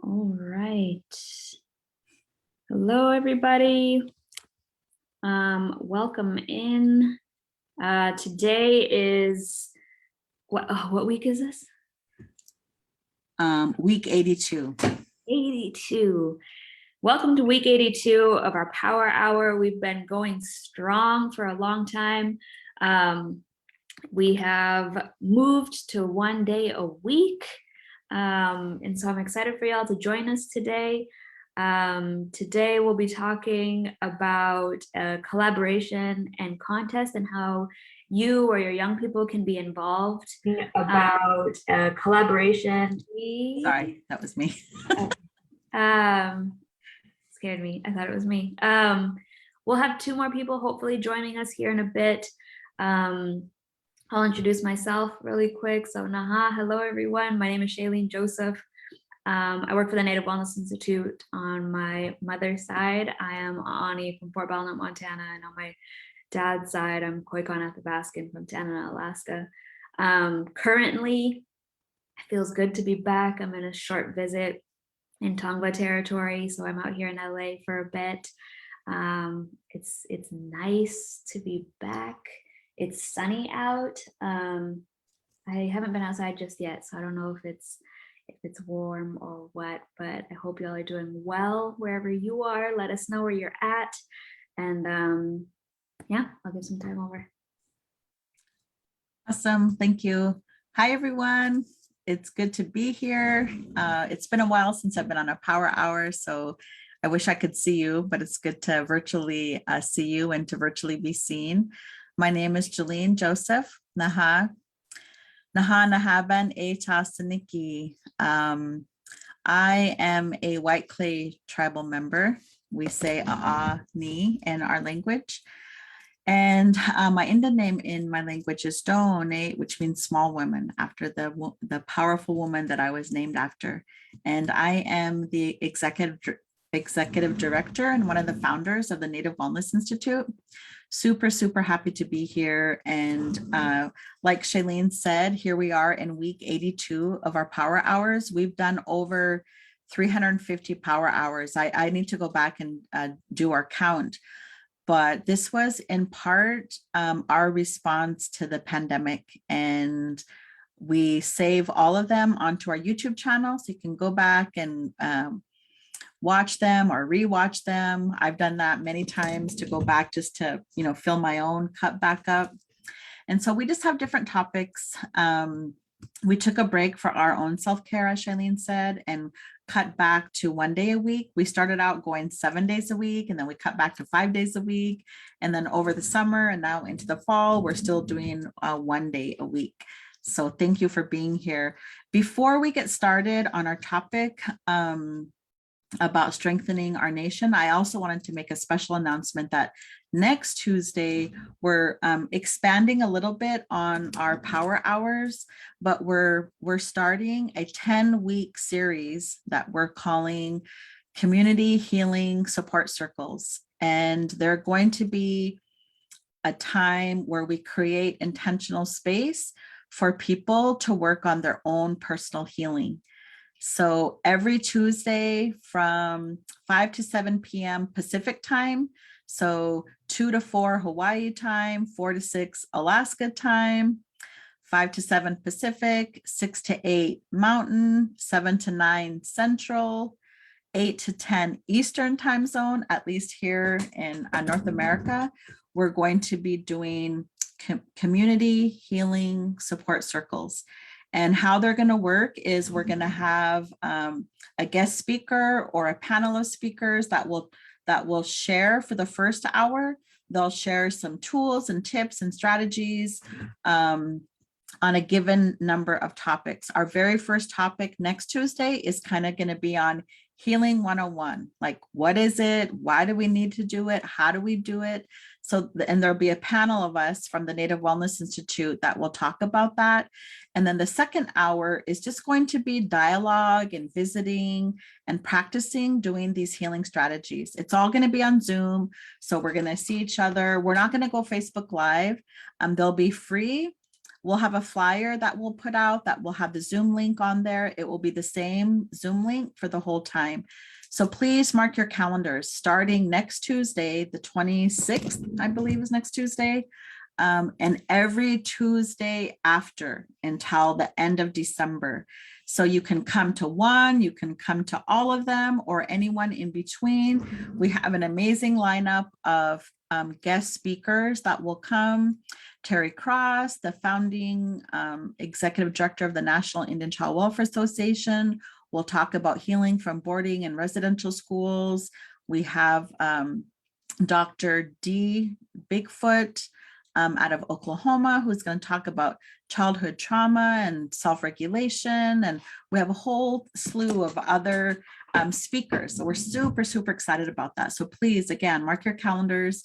All right. Hello, everybody. Welcome in. Today is what week is this? Week 82. 82. Welcome to week 82 of our Power Hour. We've been going strong for a long time. We have moved to 1 day a week. And so I'm excited for y'all to join us today. Today we'll be talking about collaboration and contest and how you or your young people can be involved about collaboration. Sorry, that was me. Scared me. I thought it was me. We'll have two more people hopefully joining us here in a bit. I'll introduce myself really quick. So Naha, hello everyone. My name is Shailene Joseph. I work for the Native Wellness Institute on my mother's side. I am Ani from Fort Belknap, Montana, and on my dad's side, I'm Koikon Athabaskan from Tanana, Alaska. Currently, it feels good to be back. I'm in a short visit in Tongva territory, so I'm out here in LA for a bit. It's nice to be back. It's sunny out. I haven't been outside just yet, so I don't know if it's warm or what, but I hope y'all are doing well wherever you are. Let us know where you're at, and yeah, I'll give some time over. Awesome, thank you. Hi everyone, it's good to be here. It's been a while since I've been on a Power Hour, so I wish I could see you, but it's good to virtually see you and to virtually be seen. My name is Shailene Joseph. Naha Nahaban E Tasaniki. I am a White Clay tribal member. We say Ni in our language. And my Indian name in my language is Done, which means small woman, after the powerful woman that I was named after. And I am the executive director and one of the founders of the Native Wellness Institute. Super happy to be here. And like Shailene said, here we are in week 82 of our Power Hours. We've done over 350 Power Hours. I need to go back and do our count. But this was in part our response to the pandemic, and we save all of them onto our YouTube channel, so you can go back and watch them or rewatch them. I've done that many times to go back just to, fill my own cut back up. And so we just have different topics. We took a break for our own self-care, as Shailene said, and cut back to 1 day a week. We started out going 7 days a week, and then we cut back to 5 days a week. And then over the summer and now into the fall, we're still doing 1 day a week. So thank you for being here. Before we get started on our topic, about strengthening our nation, I also wanted to make a special announcement that next Tuesday, we're expanding a little bit on our Power Hours, but we're starting a 10-week series that we're calling Community Healing Support Circles. And they're going to be a time where we create intentional space for people to work on their own personal healing. So every Tuesday from 5 to 7 p.m. Pacific time, so 2 to 4 Hawaii time, 4 to 6 Alaska time, 5 to 7 Pacific, 6 to 8 Mountain, 7 to 9 Central, 8 to 10 Eastern time zone, at least here in North America. We're going to be doing community healing support circles. And how they're going to work is we're going to have a guest speaker or a panel of speakers that will share for the first hour. They'll share some tools and tips and strategies on a given number of topics. Our very first topic next Tuesday is kind of going to be on Healing 101. Like, what is it? Why do we need to do it? How do we do it? So, and there'll be a panel of us from the Native Wellness Institute that will talk about that. And then the second hour is just going to be dialogue and visiting and practicing doing these healing strategies. It's all going to be on Zoom. So we're going to see each other. We're not going to go Facebook Live. They'll be free. We'll have a flyer that we'll put out that will have the Zoom link on there. It will be the same Zoom link for the whole time. So please mark your calendars starting next Tuesday, the 26th, I believe is next Tuesday. And every Tuesday after until the end of December. So you can come to one, you can come to all of them, or anyone in between. We have an amazing lineup of guest speakers that will come. Terry Cross, the founding executive director of the National Indian Child Welfare Association, will talk about healing from boarding and residential schools. We have Dr. D. Bigfoot out of Oklahoma, who's going to talk about childhood trauma and self-regulation. And we have a whole slew of other speakers. So we're super, super excited about that. So please, again, mark your calendars.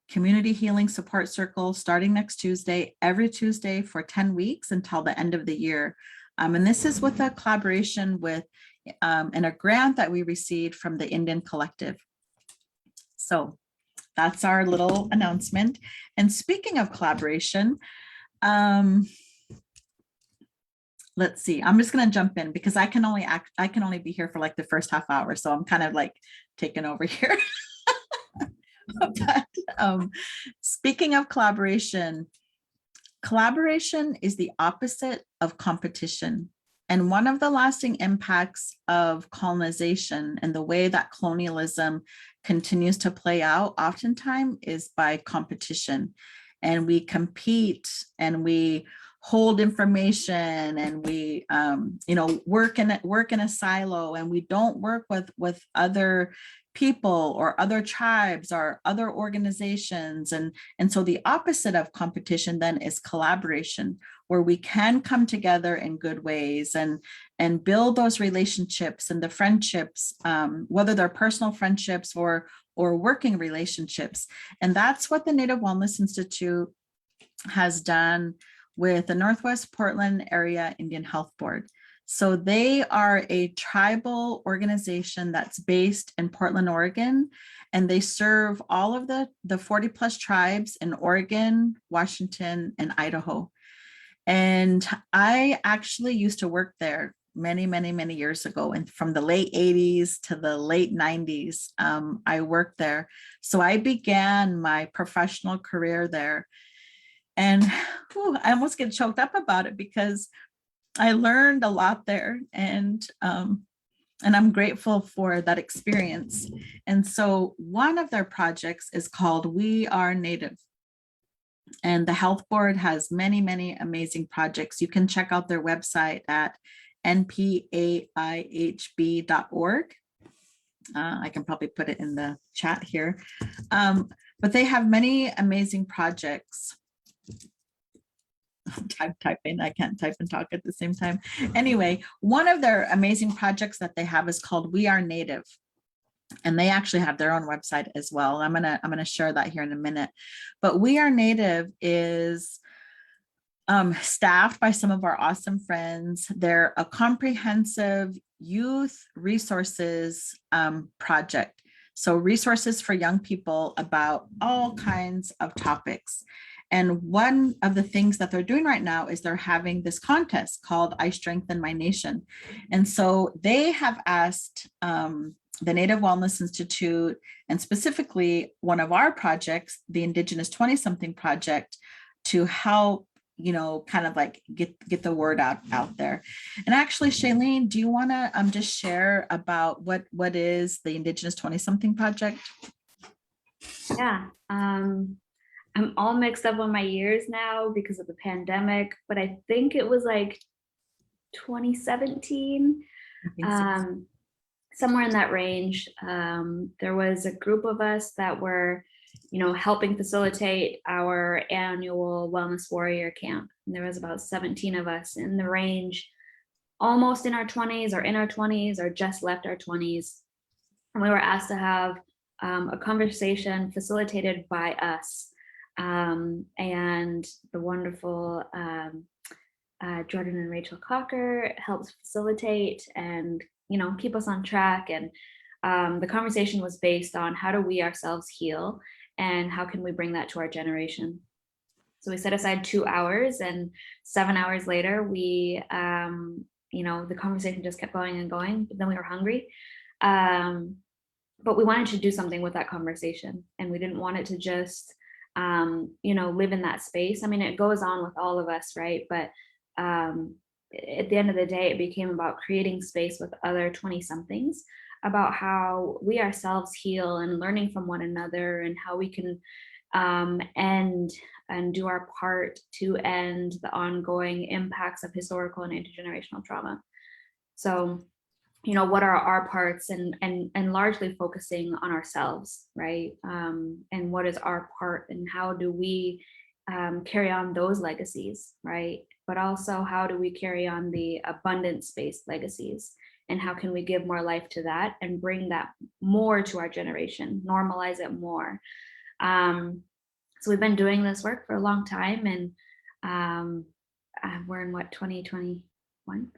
Community Healing Support Circle starting next Tuesday, every Tuesday for 10 weeks until the end of the year. And this is with a collaboration with and a grant that we received from the Indian Collective. So that's our little announcement. And speaking of collaboration, let's see, I'm just going to jump in because I can only be here for like the first half hour. So I'm kind of like taking over here. But speaking of collaboration, collaboration is the opposite of competition. And one of the lasting impacts of colonization and the way that colonialism continues to play out oftentimes is by competition. And we compete and we hold information and we work in a silo, and we don't work with other people or other tribes or other organizations. And so the opposite of competition then is collaboration, where we can come together in good ways and build those relationships and the friendships, whether they're personal friendships or working relationships. And that's what the Native Wellness Institute has done with the Northwest Portland Area Indian Health Board. So they are a tribal organization that's based in Portland, Oregon, and they serve all of the 40 plus tribes in Oregon, Washington, and Idaho. And I actually used to work there many, many, many years ago. And from the late 80s to the late 90s, I worked there. So I began my professional career there. And I almost get choked up about it because I learned a lot there, and I'm grateful for that experience. And so one of their projects is called We Are Native. And the health board has many, many amazing projects. You can check out their website at npaihb.org. I can probably put it in the chat here. But they have many amazing projects. I'm typing, I can't type and talk at the same time. Anyway, one of their amazing projects that they have is called We Are Native. And they actually have their own website as well. I'm gonna share that here in a minute. But We Are Native is staffed by some of our awesome friends. They're a comprehensive youth resources project. So resources for young people about all kinds of topics. And one of the things that they're doing right now is they're having this contest called I Strengthen My Nation. And so they have asked the Native Wellness Institute, and specifically one of our projects, the Indigenous 20-something project, to help, kind of like get the word out there. And actually, Shailene, do you want to just share about what is the Indigenous 20-something project? Yeah. I'm all mixed up on my years now because of the pandemic, but I think it was like 2017, somewhere in that range. There was a group of us that were, helping facilitate our annual Wellness Warrior Camp. And there was about 17 of us in the range, almost in our 20s or in our 20s or just left our 20s. And we were asked to have a conversation facilitated by us. And the wonderful Jordan and Rachel Cocker helps facilitate and keep us on track. And the conversation was based on how do we ourselves heal and how can we bring that to our generation. So we set aside 2 hours, and 7 hours later, the conversation just kept going and going, but then we were hungry. But we wanted to do something with that conversation, and we didn't want it to just, live in that space. I mean, it goes on with all of us, right? But at the end of the day, it became about creating space with other 20 somethings about how we ourselves heal and learning from one another, and how we can end and do our part to end the ongoing impacts of historical and intergenerational trauma. So, what are our parts, and largely focusing on ourselves, right? And what is our part, and how do we carry on those legacies, right? But also, how do we carry on the abundance-based legacies, and how can we give more life to that and bring that more to our generation, normalize it more? So we've been doing this work for a long time, and we're in 2021.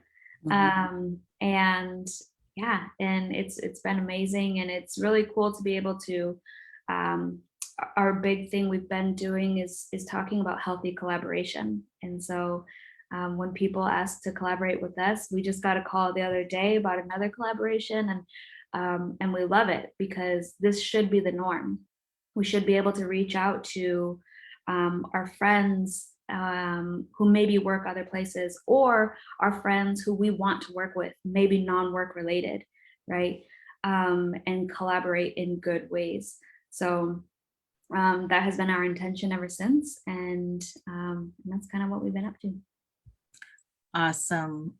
And yeah, and it's been amazing, and it's really cool to be able to, our big thing we've been doing is talking about healthy collaboration. And so when people ask to collaborate with us, we just got a call the other day about another collaboration, and we love it, because this should be the norm. We should be able to reach out to our friends who maybe work other places, or our friends who we want to work with, maybe non-work related, right? And collaborate in good ways. So that has been our intention ever since, and that's kind of what we've been up to. Awesome.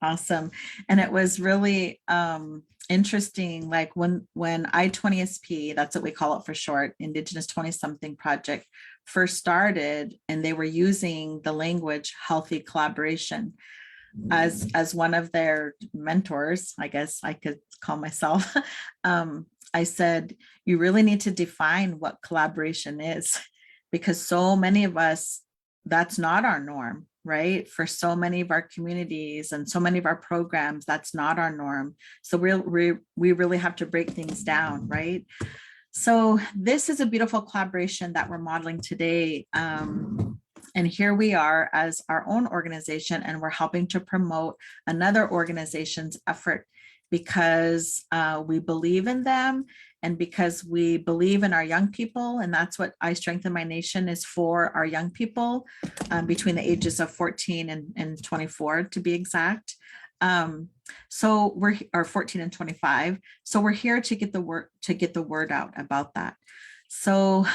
And it was really interesting, like when I20SP, that's what we call it for short, Indigenous 20 something project, first started, and they were using the language healthy collaboration as one of their mentors, I guess I could call myself. I said, you really need to define what collaboration is, because so many of us, that's not our norm, right? For so many of our communities and so many of our programs, that's not our norm. So we really have to break things down, right? So this is a beautiful collaboration that we're modeling today. And here we are as our own organization, and we're helping to promote another organization's effort, because we believe in them, and because we believe in our young people. And that's what I Strengthen My Nation is for, our young people between the ages of 14 and 24, to be exact. So we're 14 and 25. So we're here to get the word out about that. So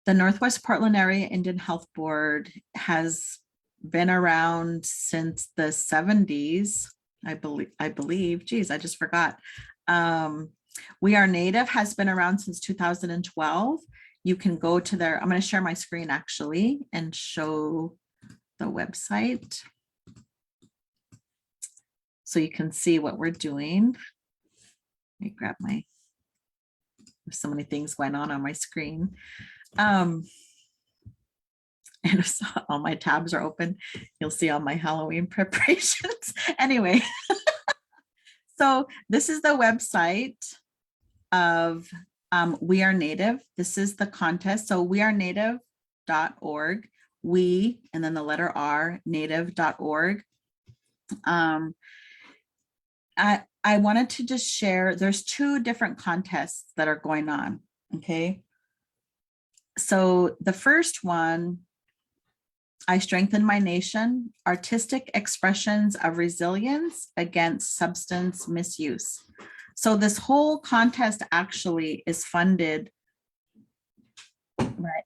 the Northwest Portland Area Indian Health Board has been around since the 70s, I believe. Geez, I just forgot. We Are Native has been around since 2012. You can go to their, I'm going to share my screen actually and show the website, so you can see what we're doing. Let me grab there's so many things going on my screen. And so all my tabs are open. You'll see all my Halloween preparations. Anyway, so this is the website of We Are Native. This is the contest. So wearenative.org, we, and then the letter R, native.org. I wanted to just share, there's 2 different contests that are going on, okay? So the first one, I Strengthen My Nation, Artistic Expressions of Resilience Against Substance Misuse. So this whole contest actually is funded, right?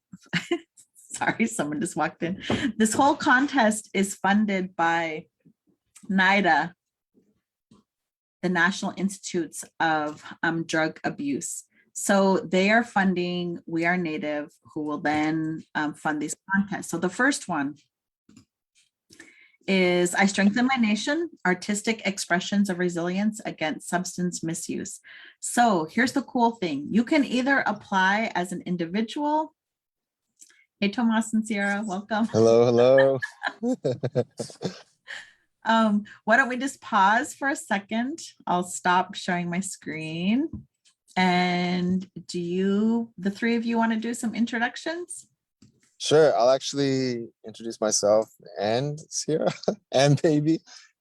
Sorry, someone just walked in. This whole contest is funded by NIDA, the National Institutes of Drug Abuse. So they are funding We Are Native, who will then fund these contests. So the first one is I Strengthen My Nation, Artistic Expressions of Resilience Against Substance Misuse. So here's the cool thing. You can either apply as an individual. Hey, Tomas and Sierra, welcome. Hello. Why don't we just pause for a second? I'll stop sharing my screen. And do you, the 3 of you, want to do some introductions? Sure, I'll actually introduce myself and Sierra and baby.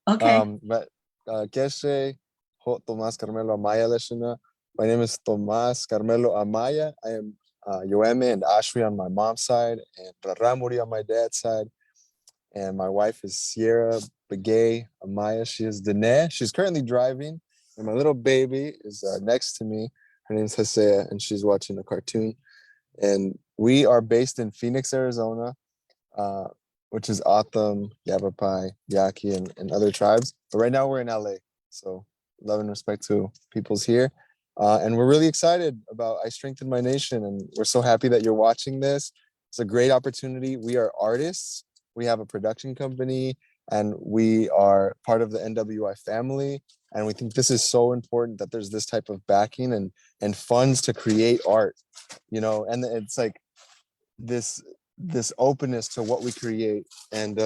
Okay. But Keshe, Ho Tomas Carmelo Amaya Leshina. My name is Tomas Carmelo Amaya. I am Yoeme and Ashri on my mom's side, and Raramuri on my dad's side. And my wife is Sierra Begay Amaya. She is Danae. She's currently driving, and my little baby is next to me. Her name's Hesea, and she's watching a cartoon. And we are based in Phoenix, Arizona, uh, which is Otham, Yavapai, Yaqui, and other tribes. But right now we're in LA. So love and respect to people's here. And we're really excited about I Strengthen My Nation. And we're so happy that you're watching this. It's a great opportunity. We are artists. We have a production company and we are part of the NWI family. And we think this is so important that there's this type of backing and funds to create art, you know, and it's like this openness to what we create and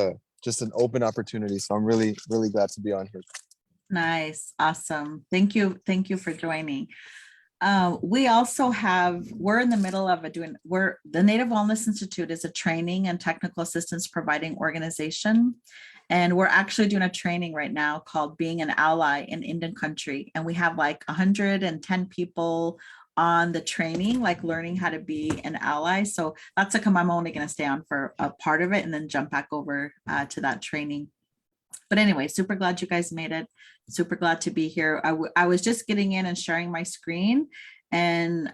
just an open opportunity. So I'm really, really glad to be on here. Nice. Awesome. Thank you. Thank you for joining. We're in the middle of the Native Wellness Institute is a training and technical assistance providing organization. And we're actually doing a training right now called Being an Ally in Indian Country. And we have like 110 people on the training, like learning how to be an ally. So that's I'm only going to stay on for a part of it and then jump back over to that training. But anyway, super glad you guys made it. Super glad to be here. I was just getting in and sharing my screen and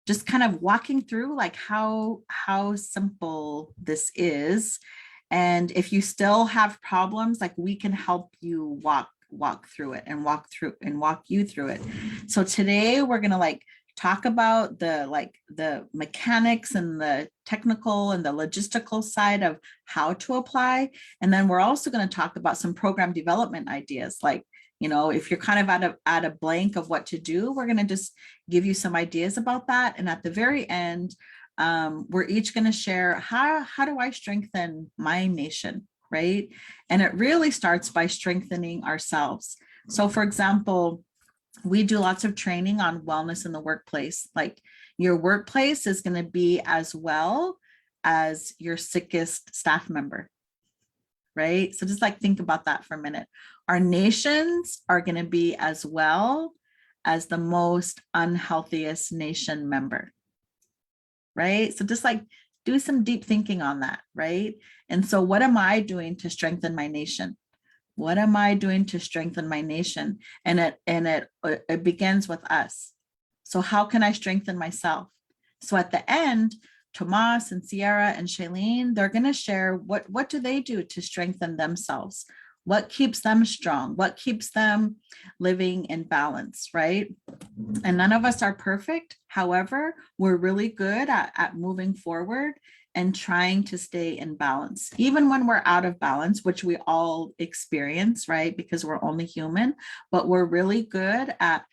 just kind of walking through like how simple this is. And if you still have problems, like we can help you walk through it and walk you through it. So today we're going to like talk about the mechanics and the technical and the logistical side of how to apply. And then we're also going to talk about some program development ideas. Like, you know, if you're kind of at a blank of what to do, we're going to just give you some ideas about that. And at the very end, we're each going to share how do I strengthen my nation, right? And it really starts by strengthening ourselves. So for example, we do lots of training on wellness in the workplace. Like your workplace is going to be as well as your sickest staff member, right? So just like think about that for a minute. Our nations are going to be as well as the most unhealthiest nation member, right? So just like do some deep thinking on that, right? And so what am I doing to strengthen my nation? What am I doing to strengthen my nation? And it begins with us. So how can I strengthen myself? So at the end, Tomas and Sierra and Shailene, they're going to share what do they do to strengthen themselves? What keeps them strong? What keeps them living in balance, right? And none of us are perfect. However, we're really good at moving forward and trying to stay in balance, even when we're out of balance, which we all experience, right? Because we're only human, but we're really good at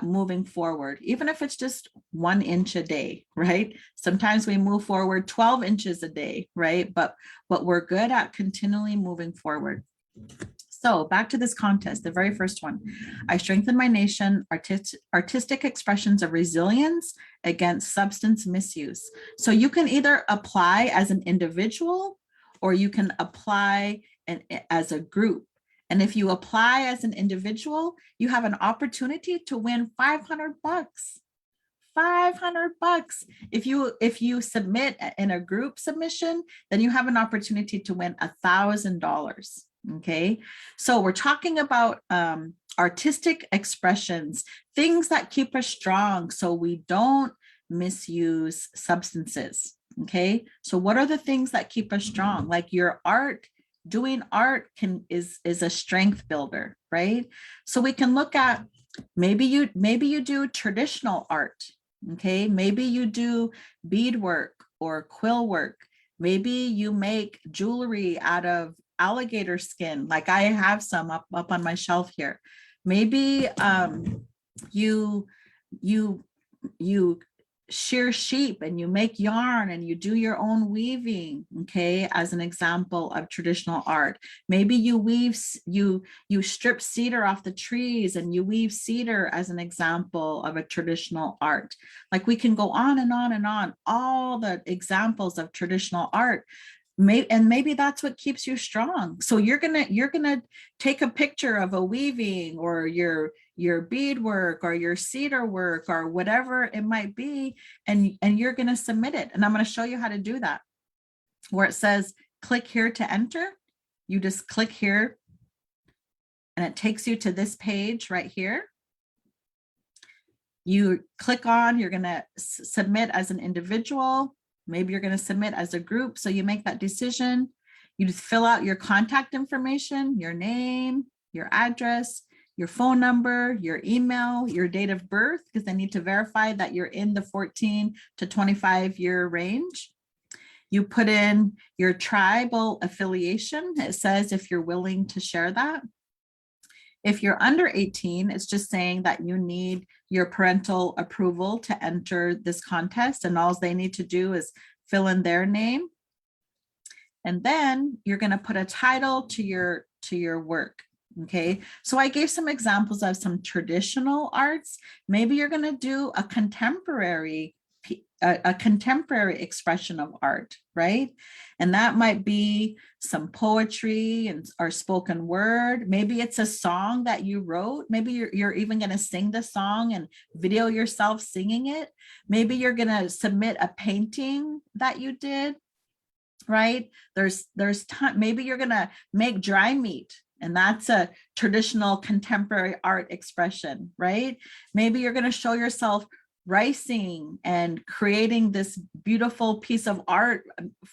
moving forward, even if it's just 1 inch a day, right? Sometimes we move forward 12 inches a day, right? But we're good at continually moving forward. So back to this contest, the very first one. I strengthen my nation, artistic expressions of resilience against substance misuse. So you can either apply as an individual or you can apply as a group. And if you apply as an individual, you have an opportunity to win $500. $500. If you submit in a group submission, then you have an opportunity to win $1,000. Okay, so we're talking about artistic expressions, things that keep us strong so we don't misuse substances. Okay, so what are the things that keep us strong? Like your art, doing art is a strength builder, right? So we can look at maybe you do traditional art. Okay, maybe you do beadwork or quill work. Maybe you make jewelry out of alligator skin, like I have some up on my shelf here. Maybe you shear sheep and you make yarn and you do your own weaving, okay, as an example of traditional art. Maybe you weave, you strip cedar off the trees and you weave cedar as an example of a traditional art. Like we can go on and on and on, all the examples of traditional art. Maybe that's what keeps you strong. So you're gonna take a picture of a weaving or your beadwork or your cedar work or whatever it might be, and you're gonna submit it. And I'm gonna show you how to do that. Where it says click here to enter, you just click here and it takes you to this page right here. You click on, you're gonna submit as an individual. Maybe you're going to submit as a group. So you make that decision. You just fill out your contact information, your name, your address, your phone number, your email, your date of birth, because they need to verify that you're in the 14 to 25 year range. You put in your tribal affiliation. It says if you're willing to share that. If you're under 18, it's just saying that you need your parental approval to enter this contest, and all they need to do is fill in their name. And then you're going to put a title to your work. Okay, so I gave some examples of some traditional arts. Maybe you're going to do a contemporary expression of art, right? And that might be some poetry and or spoken word. Maybe it's a song that you wrote. Maybe you're even going to sing the song and video yourself singing it. Maybe you're going to submit a painting that you did, right? There's time. Maybe you're going to make dry meat, and that's a traditional contemporary art expression, right? Maybe you're going to show yourself ricing and creating this beautiful piece of art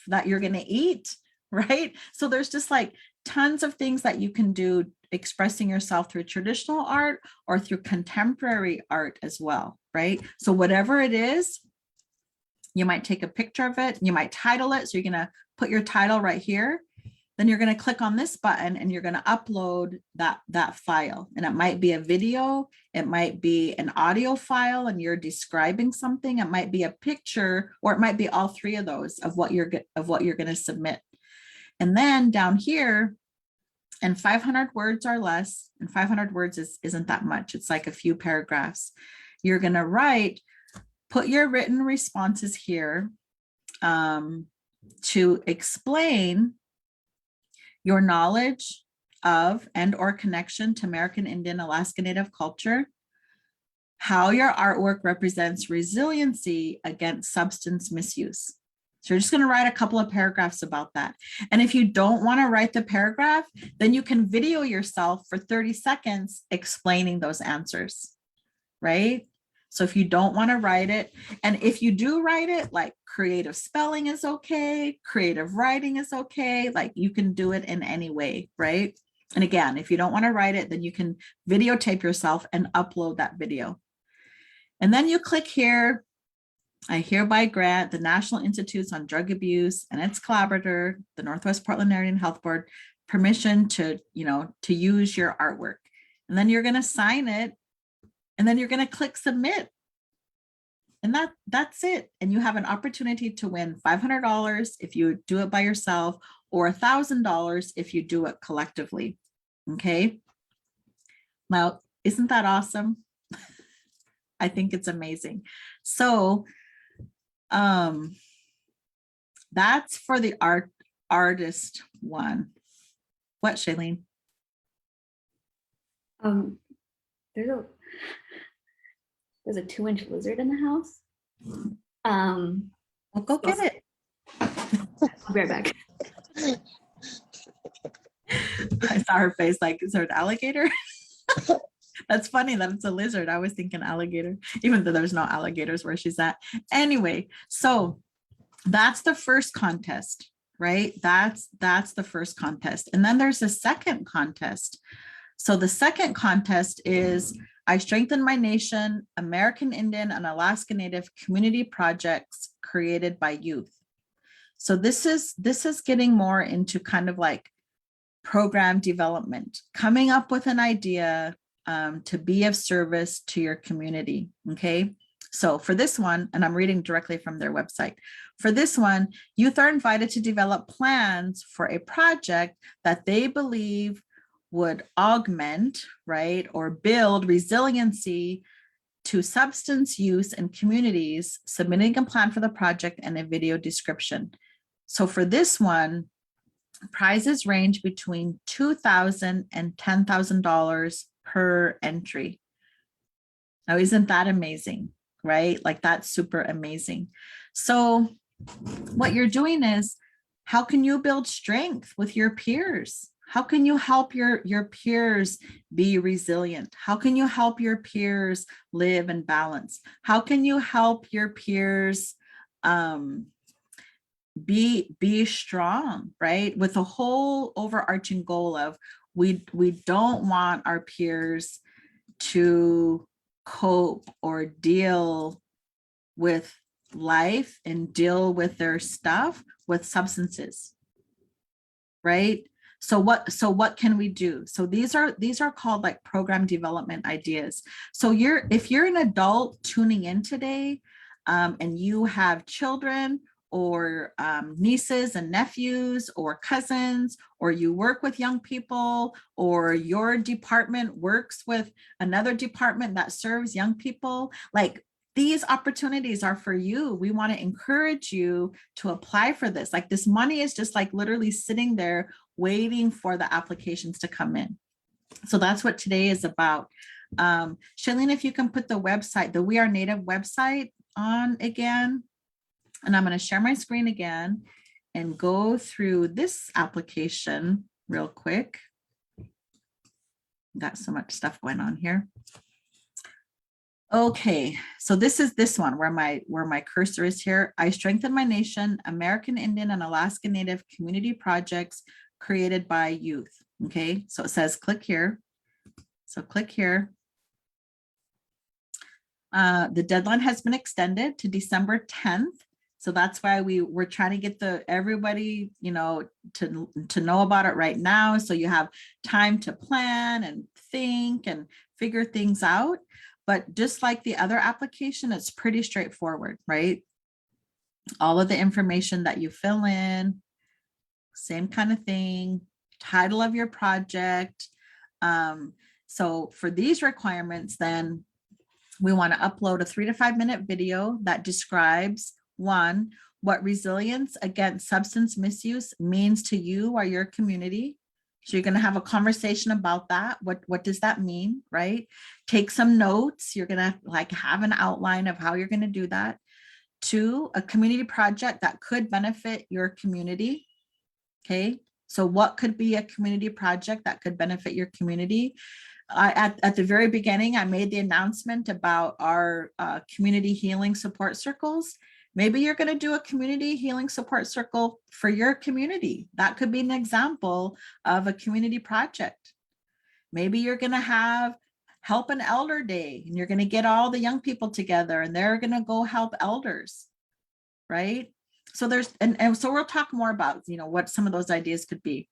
that you're going to eat, right? So there's just like tons of things that you can do expressing yourself through traditional art or through contemporary art as well, right? So whatever it is, you might take a picture of it, you might title it. So you're going to put your title right here. Then you're going to click on this button and you're going to upload that file. And it might be a video, it might be an audio file and you're describing something, it might be a picture, or it might be all three of those of what you're going to submit. And then down here, and 500 words or less, and 500 words isn't that much, it's like a few paragraphs. You're going to write, put your written responses here to explain your knowledge of and or connection to American Indian Alaska Native culture, how your artwork represents resiliency against substance misuse. So you're just going to write a couple of paragraphs about that. And if you don't want to write the paragraph, then you can video yourself for 30 seconds explaining those answers, right? So if you don't want to write it, and if you do write it, like creative spelling is okay, creative writing is okay, like you can do it in any way, right? And again, if you don't want to write it, then you can videotape yourself and upload that video. And then you click here, I hereby grant the National Institutes on Drug Abuse and its collaborator, the Northwest Portland Area Health Board, permission to use your artwork. And then you're going to sign it. And then you're going to click submit. And that's it. And you have an opportunity to win $500 if you do it by yourself, or $1,000 if you do it collectively. Okay. Now, isn't that awesome? I think it's amazing. So that's for the artist one. What, Shailene? There's a 2-inch lizard in the house. Well, go get it. I'll be right back. I saw her face like, is there an alligator? That's funny that it's a lizard. I was thinking alligator, even though there's no alligators where she's at. Anyway, so that's the first contest, right? That's the first contest. And then there's a second contest. So the second contest is I Strengthen My Nation, American Indian and Alaska Native community projects created by youth. So this is getting more into kind of like program development, coming up with an idea to be of service to your community. Okay. So for this one, and I'm reading directly from their website, for this one, youth are invited to develop plans for a project that they believe would augment, right, or build resiliency to substance use in communities, submitting a plan for the project and a video description. So for this one, prizes range between $2,000 and $10,000 per entry. Now, isn't that amazing, right? Like that's super amazing. So what you're doing is, how can you build strength with your peers? How can you help your peers be resilient? How can you help your peers live in balance? How can you help your peers be strong, right? With a whole overarching goal of we don't want our peers to cope or deal with life and deal with their stuff with substances, right? So what can we do? So these are called like program development ideas. So if you're an adult tuning in today, and you have children or nieces and nephews or cousins, or you work with young people, or your department works with another department that serves young people, like these opportunities are for you. We want to encourage you to apply for this. Like this money is just like literally sitting there waiting for the applications to come in. So that's what today is about. Shailene, if you can put the website, the We Are Native website on again, and I'm going to share my screen again and go through this application real quick. Got so much stuff going on here. Okay, so this is this one where my cursor is here. I strengthen my nation, American Indian and Alaska Native community projects created by youth. Okay, so it says click here. So click here. The deadline has been extended to December 10th. So that's why we're trying to get everybody, you know, to know about it right now. So you have time to plan and think and figure things out. But just like the other application, it's pretty straightforward, right? All of the information that you fill in, same kind of thing, title of your project. So for these requirements, then we want to upload a 3 to 5 minute video that describes, one, what resilience against substance misuse means to you or your community. So you're going to have a conversation about that. What does that mean, right? Take some notes. You're going to like have an outline of how you're going to do that. 2, a community project that could benefit your community. Okay, so what could be a community project that could benefit your community? At the very beginning, I made the announcement about our community healing support circles. Maybe you're going to do a community healing support circle for your community. That could be an example of a community project. Maybe you're going to have Help an Elder Day, and you're going to get all the young people together and they're going to go help elders, right? So there's, and so we'll talk more about, you know, what some of those ideas could be.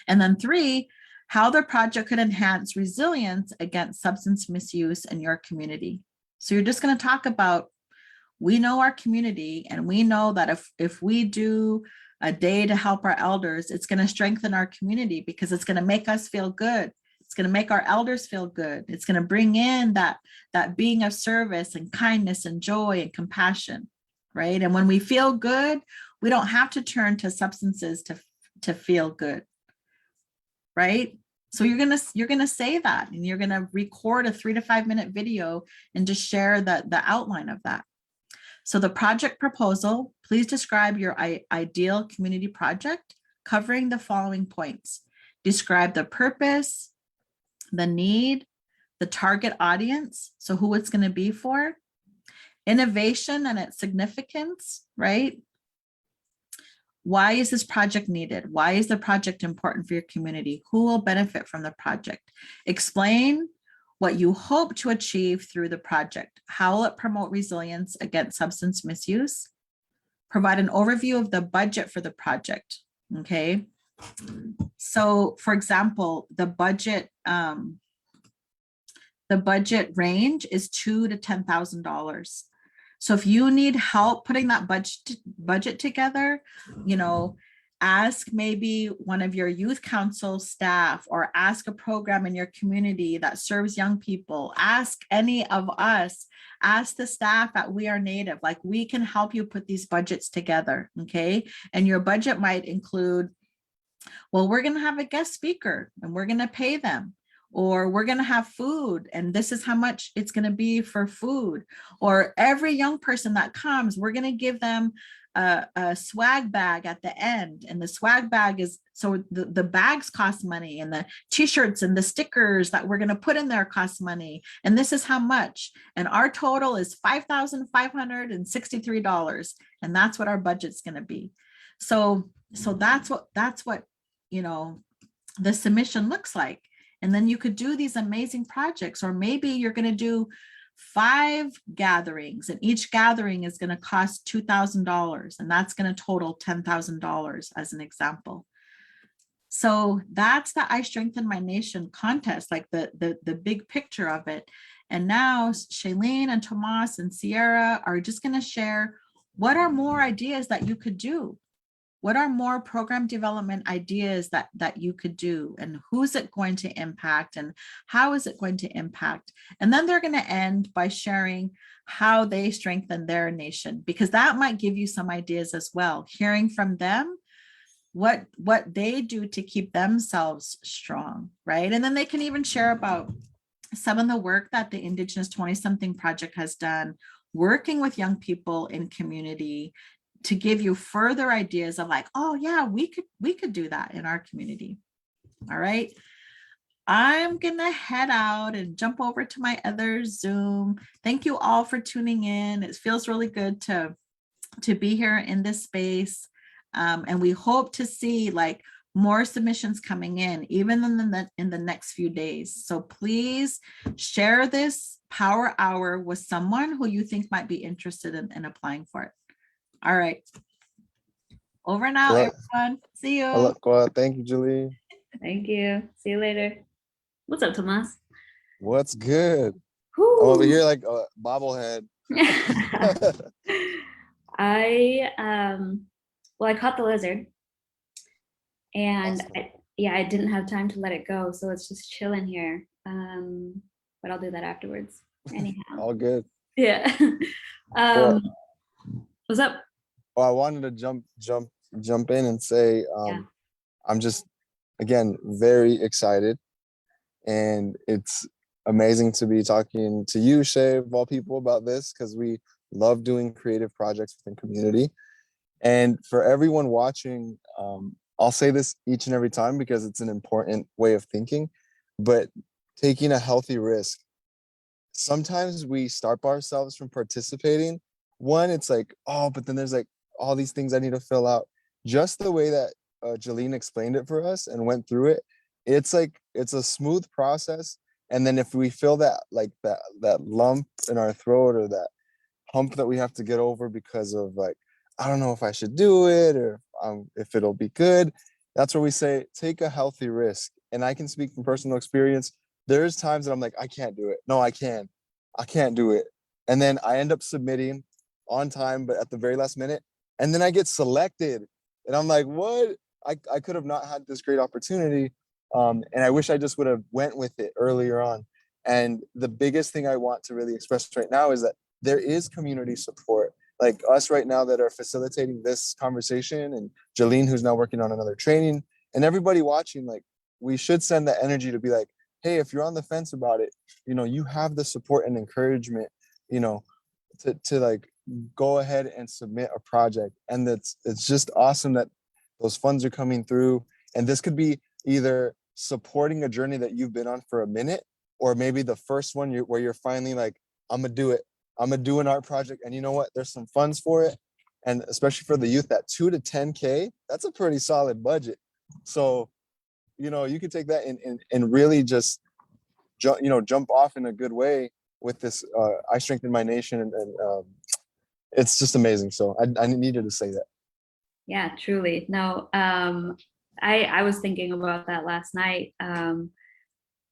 And then 3, how the project could enhance resilience against substance misuse in your community. So you're just going to talk about, we know our community and we know that if we do a day to help our elders, it's going to strengthen our community because it's going to make us feel good. It's going to make our elders feel good. It's going to bring in that being of service and kindness and joy and compassion, right? And when we feel good, we don't have to turn to substances to feel good, right? So you're gonna say that, and you're gonna record a 3 to 5 minute video and just share the outline of that. So the project proposal, please describe your ideal community project covering the following points. Describe the purpose, the need, the target audience, so who it's going to be for, innovation and its significance, right? Why is this project needed? Why is the project important for your community? Who will benefit from the project? Explain what you hope to achieve through the project. How will it promote resilience against substance misuse? Provide an overview of the budget for the project, okay? So for example, the budget the budget range is $2,000 to $10,000. So if you need help putting that budget together, ask maybe one of your youth council staff, or ask a program in your community that serves young people. Ask any of us, ask the staff at We Are Native, like we can help you put these budgets together, okay? And your budget might include, well, we're gonna have a guest speaker and we're gonna pay them, or we're going to have food and this is how much it's going to be for food, or every young person that comes, we're going to give them a swag bag at the end. And the swag bag is, so the bags cost money, and the t-shirts and the stickers that we're going to put in there cost money. And this is how much. And our total is $5,563. And that's what our budget's going to be. So that's what, the submission looks like. And then you could do these amazing projects, or maybe you're going to do 5 gatherings, and each gathering is going to cost $2,000, and that's going to total $10,000 as an example. So that's the I Strengthen My Nation contest, like the big picture of it. And now Shailene and Tomas and Sierra are just going to share what are more ideas that you could do. What are more program development ideas that you could do, and who's it going to impact, and how is it going to impact? And then they're going to end by sharing how they strengthen their nation, because that might give you some ideas as well, hearing from them what they do to keep themselves strong, right? And then they can even share about some of the work that the Indigenous 20-something project has done, working with young people in community, to give you further ideas of like, oh yeah, we could do that in our community. All right. I'm gonna head out and jump over to my other Zoom. Thank you all for tuning in. It feels really good to be here in this space. And we hope to see like more submissions coming in, even in the next few days. So please share this power hour with someone who you think might be interested in applying for it. All right. Over now, everyone. See you. Thank you, Julie. Thank you. See you later. What's up, Tomas? What's good? Whew. I'm over here like a bobblehead. I caught the lizard, and Awesome. I didn't have time to let it go, so it's just chilling here. But I'll do that afterwards. Anyhow. All good. Yeah. What's up? Well, I wanted to jump in and say I'm just, again, very excited, and it's amazing to be talking to you, Shay, of all people, about this, because we love doing creative projects within community. And for everyone watching, I'll say this each and every time because it's an important way of thinking, but taking a healthy risk. Sometimes we stop ourselves from participating. One, it's like, oh, but then there's like all these things I need to fill out. Just the way that Shailene explained it for us and went through it, it's like, it's a smooth process. And then if we feel that like that lump in our throat, or that hump that we have to get over because of like, I don't know if I should do it, or if it'll be good, that's where we say, take a healthy risk. And I can speak from personal experience. There's times that I'm like, I can't do it. No, I can't do it. And then I end up submitting on time, but at the very last minute. And then I get selected. And I'm like, what? I could have not had this great opportunity. And I wish I just would have went with it earlier on. And the biggest thing I want to really express right now is that there is community support. Like us right now that are facilitating this conversation, and Shailene, who's now working on another training, and everybody watching, like, we should send that energy to be like, hey, if you're on the fence about it, you have the support and encouragement, to like go ahead and submit a project. And it's just awesome that those funds are coming through. And this could be either supporting a journey that you've been on for a minute, or maybe the first one where you're finally like, I'm gonna do it. I'm gonna do an art project, and you know what? There's some funds for it, and especially for the youth, that 2 to 10K, that's a pretty solid budget. So, you could take that and really just, jump off in a good way with this. I Strengthen My Nation, and it's just amazing. So I needed to say that. Yeah, truly. No, I was thinking about that last night.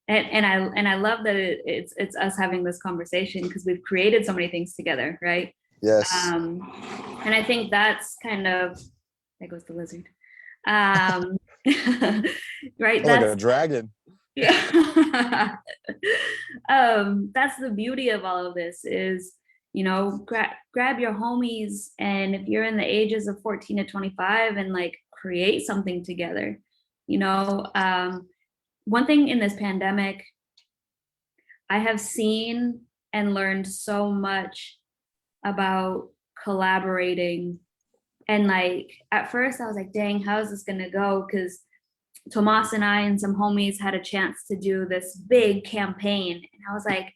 And I love that it's us having this conversation because we've created so many things together, right? Yes. And I think that's kind of, there goes the lizard. Um, right. Like That's a dragon. yeah. That's the beauty of all of this is, grab your homies, and if you're in the ages of 14 to 25 and like create something together, one thing in this pandemic, I have seen and learned so much about collaborating. And like at first I was like, dang, how is this gonna go? Because Tomas and I and some homies had a chance to do this big campaign. And I was like,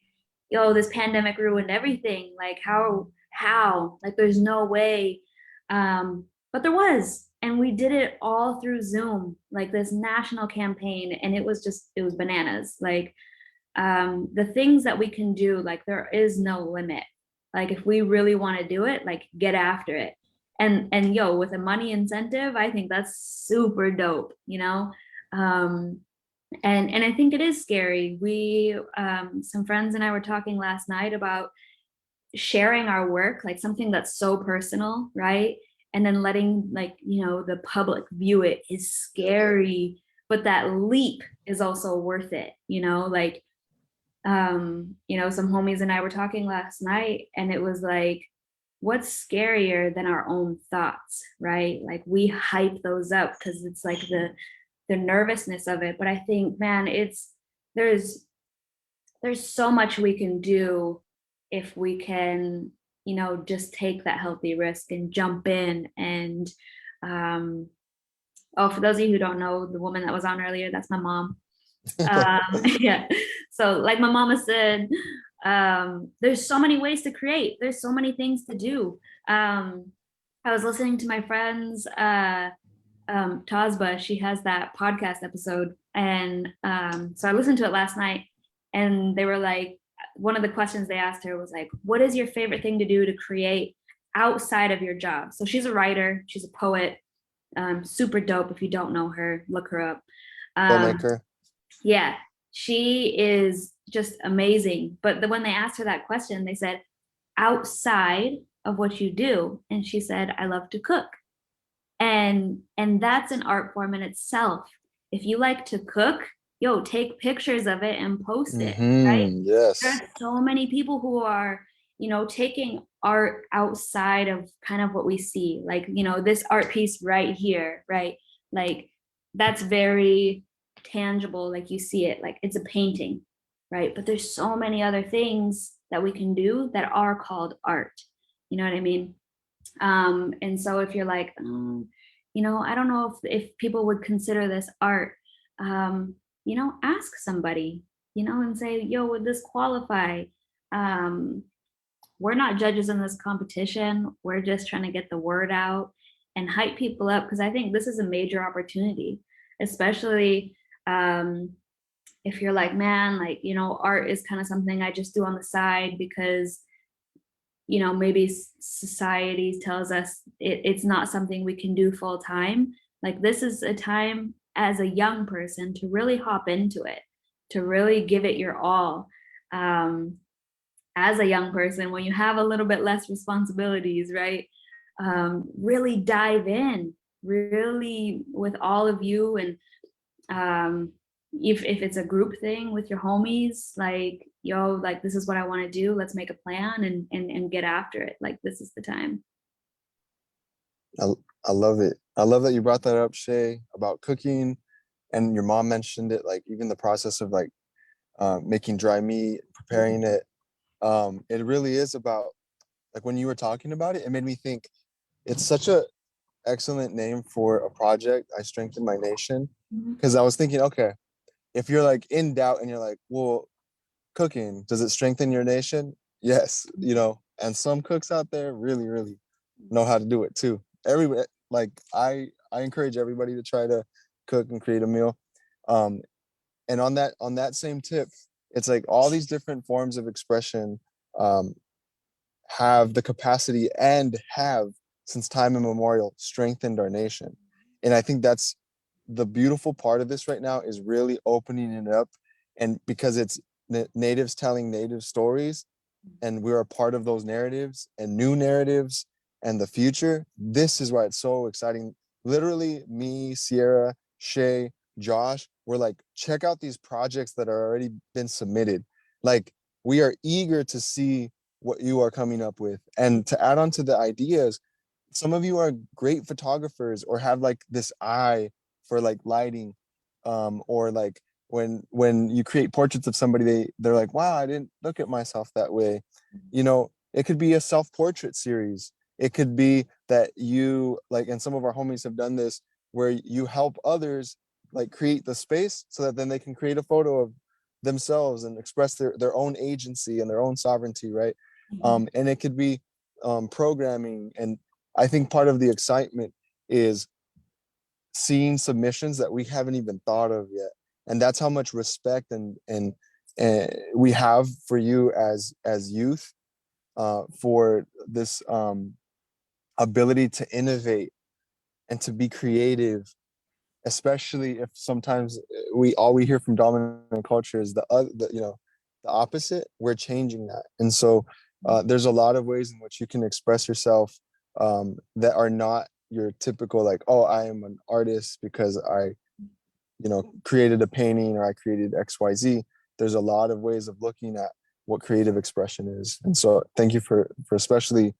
yo, this pandemic ruined everything. Like how? Like there's no way. But there was. And we did it all through Zoom, like this national campaign. And it was bananas. Like the things that we can do, like there is no limit. Like if we really want to do it, like get after it. And yo, with a money incentive, I think that's super dope. um and I think it is scary. We some friends and I were talking last night about sharing our work, like something that's so personal, right? And then letting the public view it is scary, but that leap is also worth it, like some homies and I were talking last night, and it was like, what's scarier than our own thoughts, right? Like we hype those up because it's like the nervousness of it. But I think, man, there's so much we can do if we can, just take that healthy risk and jump in. And oh, for those of you who don't know, the woman that was on earlier, that's my mom. Yeah. So like my mama said, there's so many ways to create. There's so many things to do. I was listening to my friend's Tazba. She has that podcast episode. And so I listened to it last night, and they were like, one of the questions they asked her was like, what is your favorite thing to do to create outside of your job? So she's a writer, she's a poet, super dope. If you don't know her, look her up. Filmmaker. Yeah, she is just amazing. But when they asked her that question, they said, outside of what you do, and she said, I love to cook. And that's an art form in itself. If you like to cook, yo, take pictures of it and post it, right? There Yes. are so many people who are, taking art outside of kind of what we see, like, this art piece right here, right? Like that's very tangible, like you see it, like it's a painting, right? But there's so many other things that we can do that are called art. You know what I mean? And so if you're like, I don't know if people would consider this art, ask somebody, and say, yo, would this qualify? Um, we're not judges in this competition. We're just trying to get the word out and hype people up, because I think this is a major opportunity, especially if you're like, man, like, art is kind of something I just do on the side because maybe society tells us it's not something we can do full time. Like this is a time as a young person to really hop into it, to really give it your all. As a young person, when you have a little bit less responsibilities, right? Really dive in, really with all of you. And if it's a group thing with your homies, like, yo, like this is what I want to do, let's make a plan and get after it. Like this is the time. I, I love it. I love that you brought that up, Shay, about cooking, and your mom mentioned it, like even the process of like making dry meat, preparing it. It really is about, like when you were talking about it, it made me think it's such a excellent name for a project. I Strengthen My Nation, because I was thinking, okay, if you're like in doubt and you're like, well, cooking, does it strengthen your nation? Yes, and some cooks out there really, really know how to do it too. Like I encourage everybody to try to cook and create a meal. And on that same tip, it's like all these different forms of expression um, have the capacity and have since time immemorial strengthened our nation. And I think that's the beautiful part of this right now, is really opening it up And because it's natives telling native stories, and we're a part of those narratives and new narratives and the future, this is why it's so exciting. Literally, me, Sierra, Shay, Josh, we're like, check out these projects that are already been submitted. Like, we are eager to see what you are coming up with. And to add on to the ideas, some of you are great photographers or have like this eye for like lighting, or like when you create portraits of somebody, they're like, wow, I didn't look at myself that way. You know, it could be a self-portrait series. It could be that you like, and some of our homies have done this, where you help others like create the space so that then they can create a photo of themselves and express their own agency and their own sovereignty, right? And it could be programming. And I think part of the excitement is seeing submissions that we haven't even thought of yet, and that's how much respect and we have for you as youth, for this ability to innovate and to be creative, especially if sometimes we hear from dominant culture is the other, you know, the opposite. We're changing that. And so there's a lot of ways in which you can express yourself, that are not your typical like, oh, I am an artist because I, you know, created a painting or I created XYZ. There's a lot of ways of looking at what creative expression is. And so thank you for especially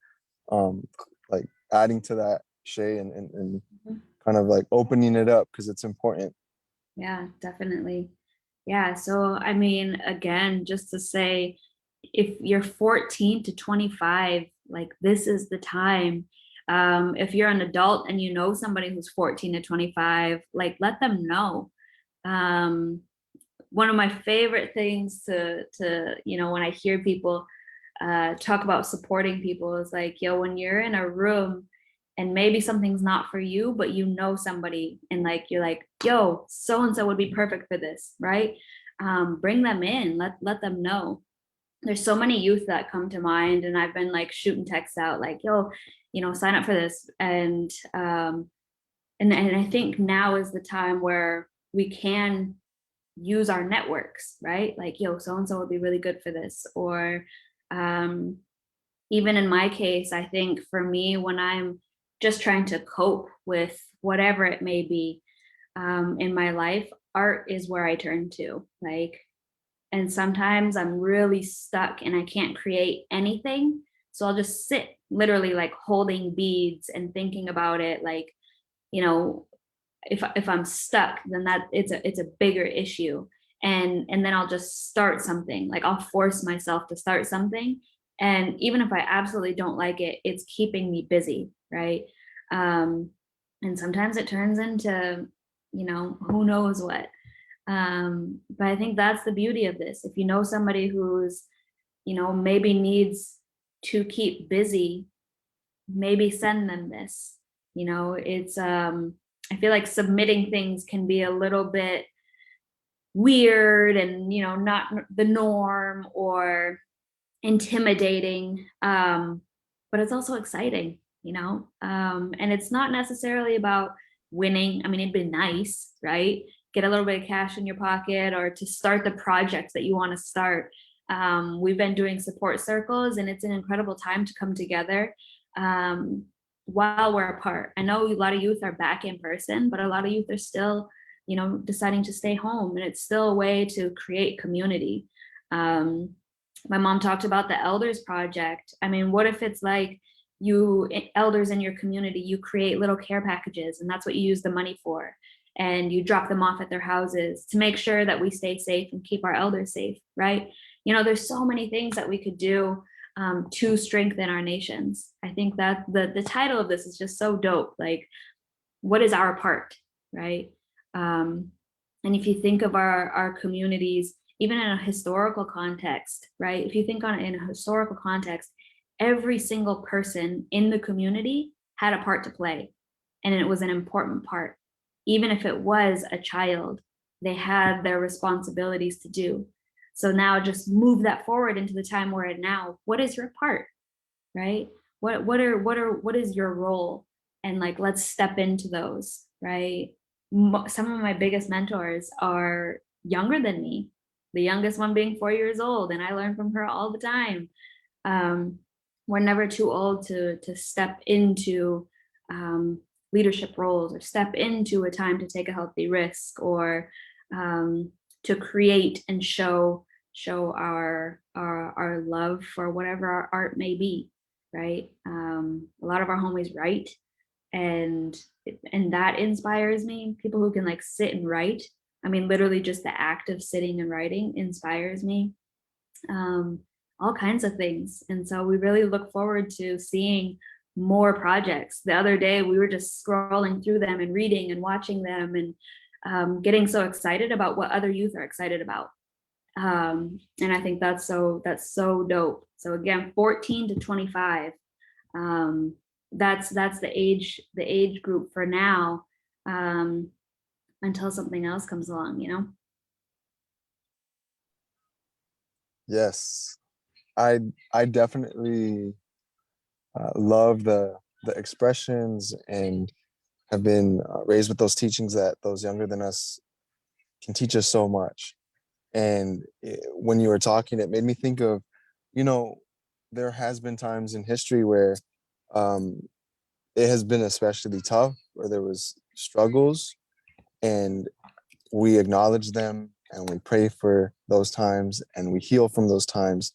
like adding to that, Shay, and kind of like opening it up, because it's important. Yeah, definitely. Yeah. So, I mean, again, just to say, if you're 14 to 25, like this is the time. If you're an adult and you know somebody who's 14 to 25, like let them know. Um, One of my favorite things to you know, when I hear people talk about supporting people is like, yo, when you're in a room and maybe something's not for you, but you know somebody and like you're like, yo, so and so would be perfect for this, right? Bring them in, let them know. There's so many youth that come to mind, and I've been like shooting texts out like, yo, you know, sign up for this. And I think now is the time where we can use our networks, right? Like, yo, so and so would be really good for this. Or um, even in my case, I think for me, when I'm just trying to cope with whatever it may be in my life, art is where I turn to. Like, and sometimes I'm really stuck and I can't create anything. So I'll just sit literally like holding beads and thinking about it. Like, you know, if I'm stuck, then that it's a bigger issue. And then I'll just start something. Like I'll force myself to start something. And even if I absolutely don't like it, it's keeping me busy, right? Um, and sometimes it turns into, you know, who knows what. But I think that's the beauty of this. If you know somebody who's, you know, maybe needs to keep busy, maybe send them this. You know, it's I feel like submitting things can be a little bit weird and, you know, not the norm or intimidating. But it's also exciting, you know. And it's not necessarily about winning. I mean, it'd be nice, right? Get a little bit of cash in your pocket or to start the projects that you want to start. We've been doing support circles, and it's an incredible time to come together um, while we're apart. I know a lot of youth are back in person, but a lot of youth are still, you know, deciding to stay home, and it's still a way to create community. Um, my mom talked about the elders project. I mean, what if it's like you elders in your community, you create little care packages and that's what you use the money for, and you drop them off at their houses to make sure that we stay safe and keep our elders safe, right? You know, there's so many things that we could do to strengthen our nations. I think that the title of this is just so dope. Like, what is our part, right? And if you think of our communities, even in a historical context, right? If you think on it in a historical context, every single person in the community had a part to play, and it was an important part. Even if it was a child, they had their responsibilities to do. So now just move that forward into the time we're in now. What is your part, right? What is your role? And like, let's step into those, right? Some of my biggest mentors are younger than me, the youngest one being 4 years old, and I learn from her all the time. We're never too old to step into leadership roles, or step into a time to take a healthy risk, or to create and show our love for whatever our art may be, right? A lot of our homies write, and that inspires me. People who can like sit and write. I mean, literally just the act of sitting and writing inspires me. All kinds of things. And so we really look forward to seeing more projects. The other day, we were just scrolling through them and reading and watching them, and getting so excited about what other youth are excited about. And I think that's so dope. So again, 14 to 25. That's the age group for now, until something else comes along, you know? Yes, I definitely love the expressions, and have been raised with those teachings that those younger than us can teach us so much. And when you were talking, it made me think of, you know, there has been times in history where um, it has been especially tough, where there was struggles, and we acknowledge them, and we pray for those times, and we heal from those times.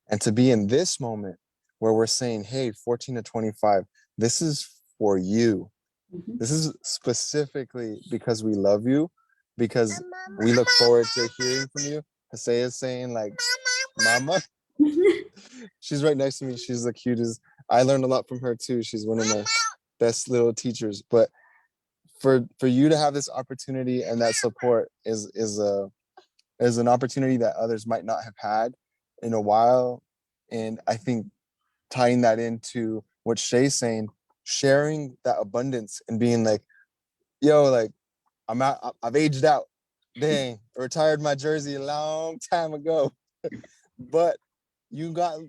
And to be in this moment where we're saying, hey, 14 to 25, this is for you. Mhm. This is specifically because we love you, because we look forward to hearing from you. Hosea is saying like, mama. She's right next to me. She's the cutest. I learned a lot from her too. She's one of my best little teachers. But for you to have this opportunity and that support is an opportunity that others might not have had in a while. And I think tying that into what Shay's saying, sharing that abundance and being like, yo, like I've aged out. Dang, I retired my jersey a long time ago. But you got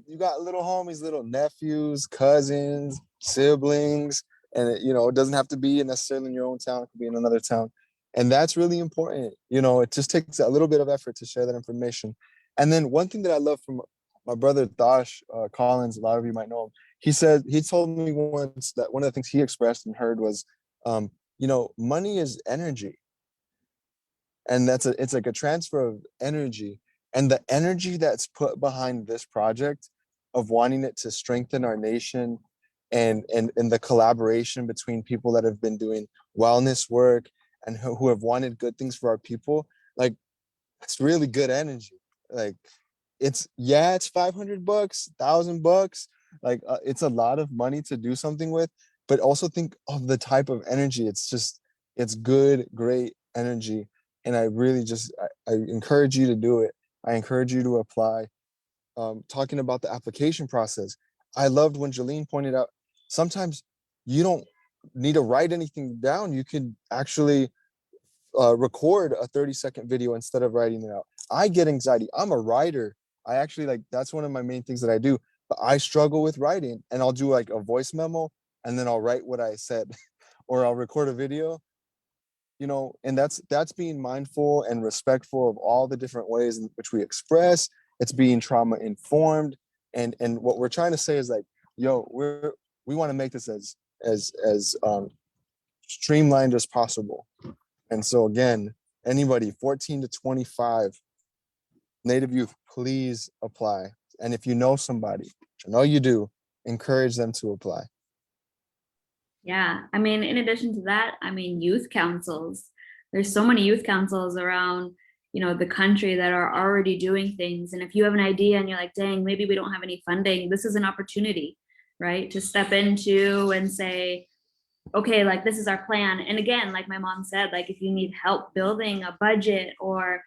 little homies, little nephews, cousins, siblings, and it doesn't have to be necessarily in your own town. It could be in another town, and that's really important. It just takes a little bit of effort to share that information. And then one thing that I love from my brother Dosh Collins, a lot of you might know him. He told me once that one of the things he expressed and heard was, money is energy, and it's like a transfer of energy, and the energy that's put behind this project of wanting it to strengthen our nation, and the collaboration between people that have been doing wellness work, and who have wanted good things for our people, like it's really good energy. Like it's 500 bucks, $1,000, like it's a lot of money to do something with, but also think of the type of energy. It's good, great energy. And I really I encourage you to do it. I encourage you to apply. Talking about the application process, I loved when Shailene pointed out, sometimes you don't need to write anything down. You can actually record a 30-second video instead of writing it out. I get anxiety. I'm a writer. I actually that's one of my main things that I do, but I struggle with writing, and I'll do like a voice memo, and then I'll write what I said or I'll record a video, and that's being mindful and respectful of all the different ways in which we express. It's being trauma informed. And what we're trying to say is like, yo, we want to make this as streamlined as possible. And so again, anybody 14 to 25, Native youth, please apply. And if you know somebody, which I know you do, encourage them to apply. Yeah, I mean, in addition to that, I mean, youth councils. There's so many youth councils around, the country that are already doing things. And if you have an idea and you're like, dang, maybe we don't have any funding, this is an opportunity, right? To step into and say, okay, like this is our plan. And again, like my mom said, like if you need help building a budget, or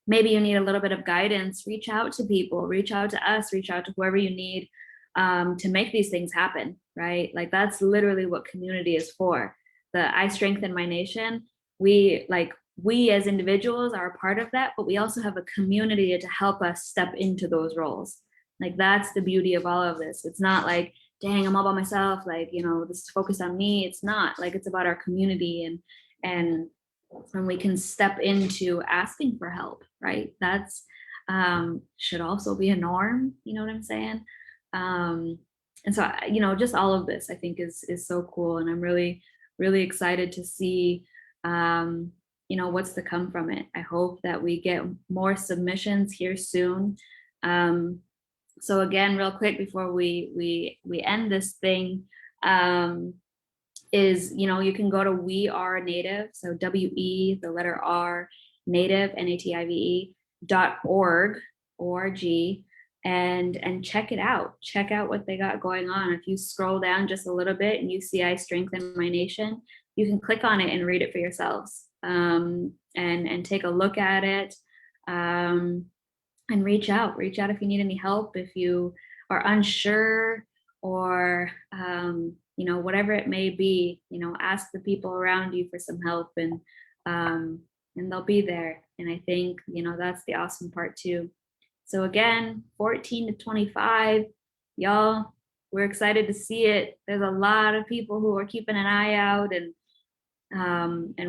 maybe you need a little bit of guidance, reach out to people, reach out to us, reach out to whoever you need to make these things happen, right? Like that's literally what community is for. The I Strengthen My Nation, we as individuals are a part of that, but we also have a community to help us step into those roles. Like that's the beauty of all of this. It's not like, dang, I'm all by myself, like, this is focused on me. It's not. Like it's about our community, and and we can step into asking for help, right? That's should also be a norm, you know what I'm saying? And so, just all of this I think is so cool, and I'm really, really excited to see what's to come from it. I hope that we get more submissions here soon. So again, real quick before we end this thing, is you can go to We Are Native, so WE the letter R native NATIVE .org, and check it out. Check out what they got going on. If you scroll down just a little bit and you see I Strengthen My Nation, you can click on it and read it for yourselves, and take a look at it, and reach out if you need any help, if you are unsure, or whatever it may be. Ask the people around you for some help, and they'll be there. And I think that's the awesome part too. So again, 14 to 25, y'all, we're excited to see it. There's a lot of people who are keeping an eye out, and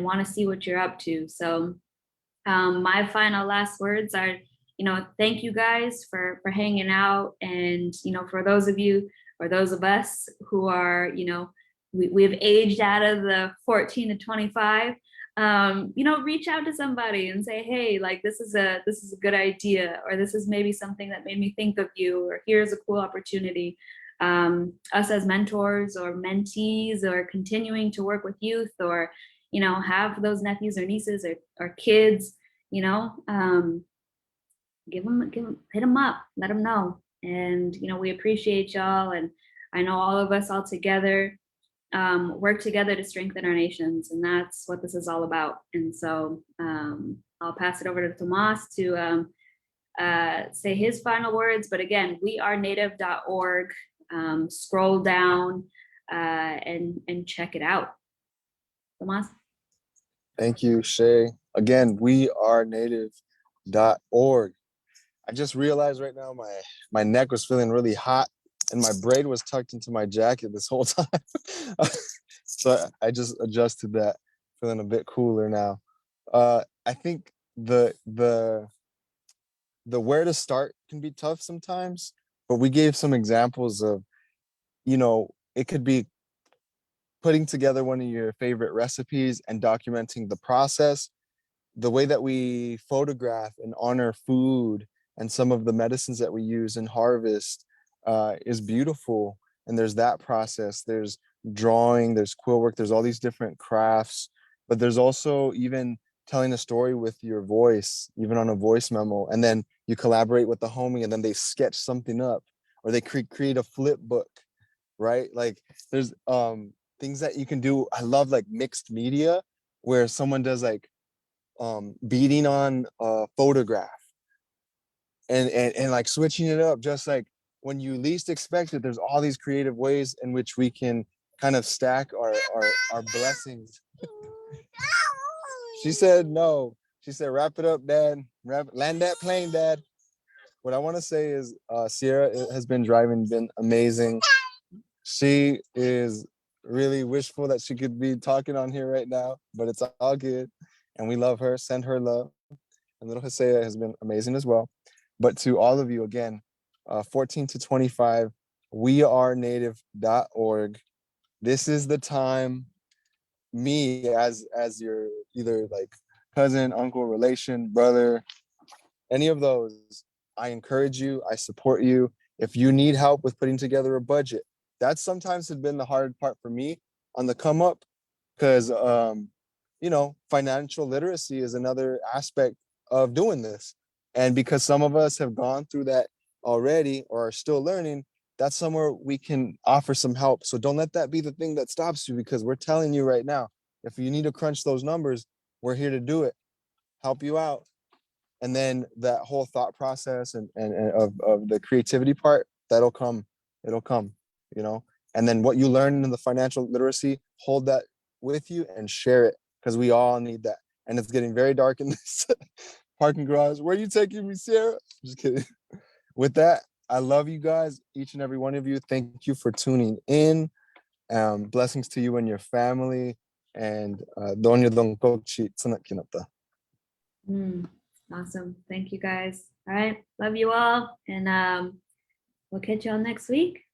want to see what you're up to. So my final last words are, thank you guys for hanging out. And, for those of you, or those of us who are, we've aged out of the 14 to 25, reach out to somebody and say, hey, like, this is a good idea, or this is maybe something that made me think of you, or here's a cool opportunity. Us as mentors or mentees, or continuing to work with youth, or, have those nephews or nieces, or kids, hit them up, let them know. And we appreciate y'all, and I know all of us all together work together to strengthen our nations, and that's what this is all about. And so I'll pass it over to Tomas to say his final words. But again, wearenative.org, scroll down and check it out. Tomas. Thank you, Shay. Again, wearenative.org. I just realized right now my neck was feeling really hot, and my braid was tucked into my jacket this whole time. So I just adjusted that, feeling a bit cooler now. I think the where to start can be tough sometimes, but we gave some examples of, it could be putting together one of your favorite recipes and documenting the process. The way that we photograph and honor food and some of the medicines that we use in harvest is beautiful. And there's that process. There's drawing, there's quill work, there's all these different crafts, but there's also even telling a story with your voice, even on a voice memo. And then you collaborate with the homie, and then they sketch something up, or they create a flip book, right? Like, there's things that you can do. I love like mixed media, where someone does like beating on a photograph, and like switching it up, just like when you least expect it. There's all these creative ways in which we can kind of stack our blessings. She said no. She said, wrap it up, Dad. Land that plane, Dad. What I want to say is Sierra has been amazing. She is really wishful that she could be talking on here right now, but it's all good. And we love her. Send her love. And little Hosea has been amazing as well. But to all of you, again, 14 to 25, wearenative.org. This is the time. Me, as your either like cousin, uncle, relation, brother, any of those, I encourage you, I support you. If you need help with putting together a budget, that's sometimes has been the hard part for me on the come up, because financial literacy is another aspect of doing this. And because some of us have gone through that already or are still learning, that's somewhere we can offer some help. So don't let that be the thing that stops you, because we're telling you right now, if you need to crunch those numbers, we're here to do it, help you out. And then that whole thought process and of the creativity part, it'll come, and then what you learn in the financial literacy, hold that with you and share it, because we all need that. And it's getting very dark in this parking garage. Where are you taking me, Sarah? Just kidding. With that, I love you guys, each and every one of you. Thank you for tuning in. Blessings to you and your family. and Donya Dongkokchi Tsunak Kinata. Awesome. Thank you guys. All right. Love you all. And we'll catch y'all next week.